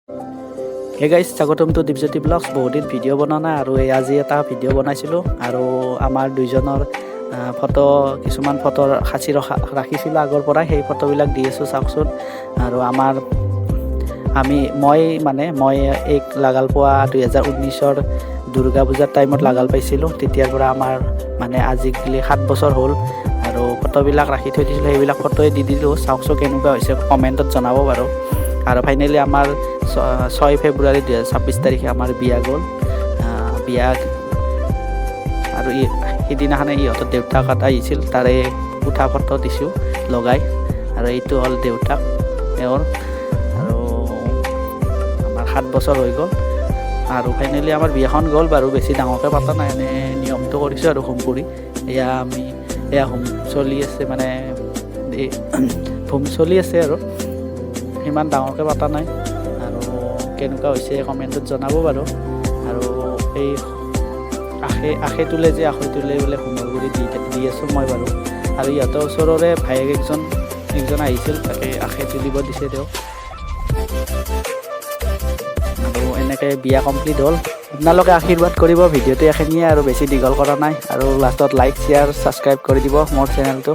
Hey guys, স্বাগতম two Dipjyoti blogs. বহুত দিন ভিডিঅ' বনোৱা নাই আৰু আজি এটা ভিডিঅ' বনাইছিলোঁ আৰু আমাৰ দুইজনৰ ফটো কিছুমান ফটো সাঁচি ৰাখিছিলোঁ আগৰ পৰাই, সেই ফটোবিলাক দি আছোঁ চাওকচোন। আৰু মই এই লাগাল পোৱা 2019-ৰ দুৰ্গা পূজাৰ টাইমত লাগাল পাইছিলোঁ। তেতিয়াৰ পৰা আমাৰ আজিকালি 7 বছৰ হ'ল আৰু ফটোবিলাক ৰাখি থৈ দিছিলোঁ, সেইবিলাক ফটোৱে দি দিলোঁ। চাওকচোন কেনেকুৱা হৈছে, কমেণ্টত জনাব বাৰু। আৰু ফাইনেলি আমাৰ 6 ফেব্ৰুৱাৰী 2026 তাৰিখে আমাৰ বিয়া গ'ল। বিয়া আৰু সিদিনাখনে ইহঁতৰ দেউতাক আহিছিল, তাৰে উঠা ফটো দিছোঁ লগাই। আৰু এইটো হ'ল দেউতাক তেওঁৰ, আৰু আমাৰ 7 বছৰ হৈ গ'ল। আৰু ফাইনেলি আমাৰ বিয়াখন গ'ল বাৰু, বেছি ডাঙৰকৈ পতা নাই, এনে নিয়মটো কৰিছোঁ আৰু হোম পুৰি। এয়া হোম চলি আছে, হোম চলি আছে আৰু সিমান ডাঙৰকৈ পতা নাই। আৰু কেনেকুৱা হৈছে কমেণ্টত জনাব বাৰু। আৰু এই আখে তোলে বোলে হোমৰ গুৰি দি আছোঁ মই বাৰু। আৰু ইহঁতৰ ওচৰৰে ভায়েক একজন আহিছিল, তাকে আখে তুলিব দিছে তেওঁ। আৰু এনেকৈ বিয়া কমপ্লিট হ'ল। আপোনালোকে আশীৰ্বাদ কৰিব। ভিডিঅ'টো এইখিনিয়ে আৰু বেছি দীঘল কৰা নাই। আৰু লাষ্টত লাইক, শ্বেয়াৰ, ছাবস্ক্ৰাইব কৰি দিব মোৰ চেনেলটো।